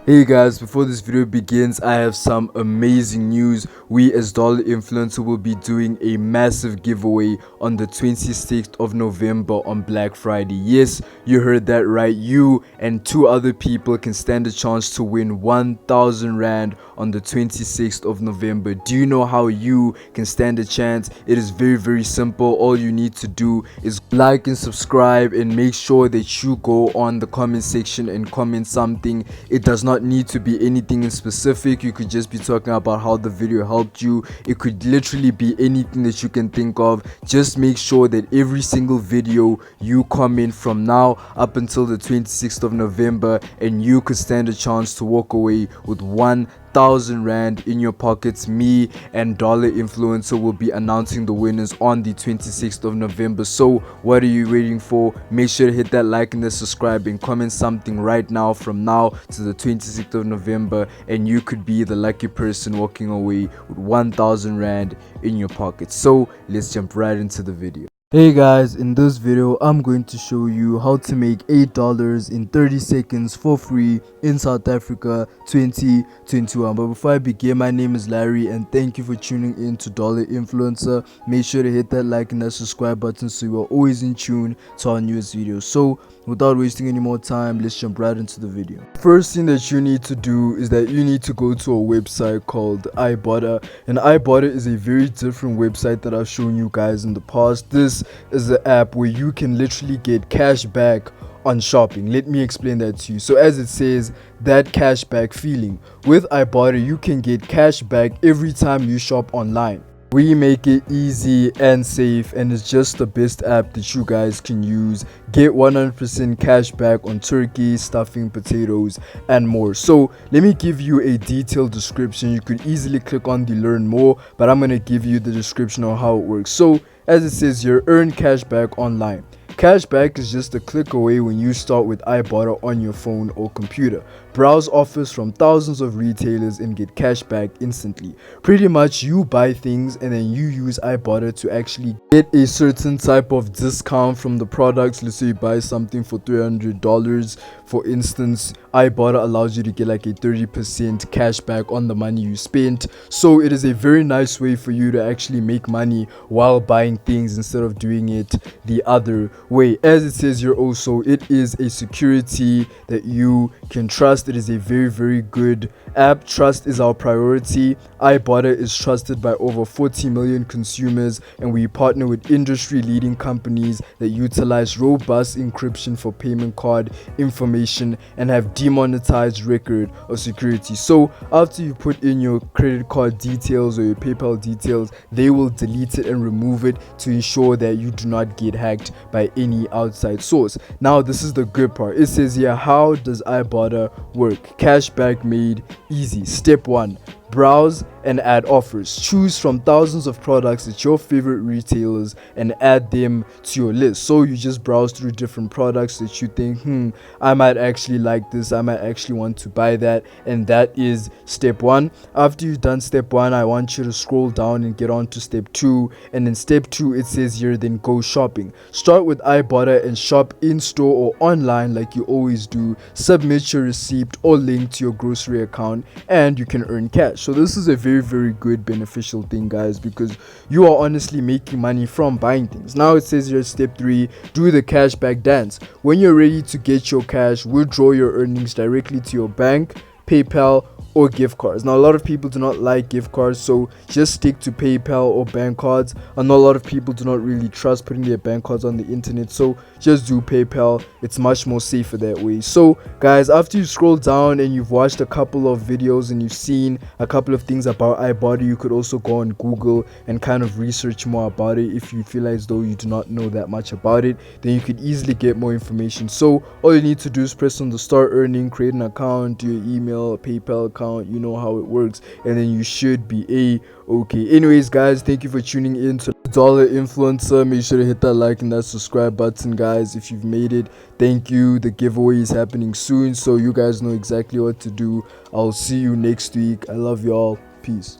Hey guys, before this video begins, I have some amazing news. We as Dollar Influencer will be doing a massive giveaway on the 26th of November on Black Friday. Yes, you heard that right. You and two other people can stand a chance to win 1,000 Rand on the 26th of November. Do you know how you can stand a chance? It is very simple. All you need to do is like and subscribe and make sure that you go on the comment section and comment something. It does not need to be anything in specific. You could just be talking about how the video helped you. It could literally be anything that you can think of. Just make sure that every single video you comment from now up until the 26th of November, and you could stand a chance to walk away with 1,000 Rand in your pockets. Me and Dollar Influencer will be announcing the winners on the 26th of November. So what are you waiting for? Make sure to hit that like and the subscribe and comment something right now from now to the 26th of November, and you could be the lucky person walking away with 1,000 Rand in your pocket. So let's jump right into the video. Hey guys, in this video I'm going to show you how to make $8 in 30 seconds for free in South Africa 2021. But before I begin, my name is Larry and thank you for tuning in to Dollar Influencer. Make sure to hit that like and that subscribe button so you are always in tune to our newest videos. So without wasting any more time, let's jump right into the video. First thing that you need to do is that you need to go to a website called Ibotta, and Ibotta is a very different website that I've shown you guys in the past. This is the app where you can literally get cash back on shopping. Let me explain that to you. So as it says, that cashback feeling. With Ibotta, you can get cash back every time you shop online. We make it easy and safe, and it's just the best app that you guys can use. Get 100% cash back on turkey, stuffing, potatoes, and more. So let me give you a detailed description. You could easily click on the learn more, but I'm going to give you the description on how it works. So as it says here, earn cash back online. Cashback is just a click away when you start with Ibotta on your phone or computer. Browse offers from thousands of retailers and get cashback instantly. Pretty much you buy things and then you use Ibotta to actually get a certain type of discount from the products. Let's say you buy something for $300. For instance, Ibotta allows you to get like a 30% cashback on the money you spent. So it is a very nice way for you to actually make money while buying things instead of doing it the other way. As it says here also, it is a security that you can trust. It is a very good app. Trust is our priority. Ibotta is trusted by over 40 million consumers, and we partner with industry leading companies that utilize robust encryption for payment card information and have demonetized record of security. So after you put in your credit card details or your PayPal details, they will delete it and remove it to ensure that you do not get hacked by any outside source. Now this is the good part. It says here, how does Ibotta work? Cashback made easy. Step 1, browse and add offers. Choose from thousands of products at your favorite retailers and add them to your list. So you just browse through different products that you think, I might actually like this, I might actually want to buy that, and that is step 1. After you've done step 1, I want you to scroll down and get on to step 2, and in step 2 it says here, then go shopping. Start with Ibotta and shop in store or online like you always do. Submit your receipt or link to your grocery account and you can earn cash. So this is a very good beneficial thing, guys, because you are honestly making money from buying things. Now it says here, step 3, do the cashback dance. When you're ready to get your cash, withdraw your earnings directly to your bank, PayPal, or gift cards. Now a lot of people do not like gift cards, so just stick to PayPal or bank cards. I know a lot of people do not really trust putting their bank cards on the internet, so just do PayPal. It's much more safer that way. So guys, after you scroll down and you've watched a couple of videos and you've seen a couple of things about Ibotta, you could also go on Google and kind of research more about it. If you feel as though you do not know that much about it, then you could easily get more information. So all you need to do is press on the start earning, create an account, do your email, PayPal account, you know how it works, and then you should be okay. Anyways guys, thank you for tuning in to Dollar Influencer. Make sure to hit that like and that subscribe button, guys, if you've made it. Thank you. The giveaway is happening soon, so you guys know exactly what to do. I'll see you next week. I love y'all. Peace.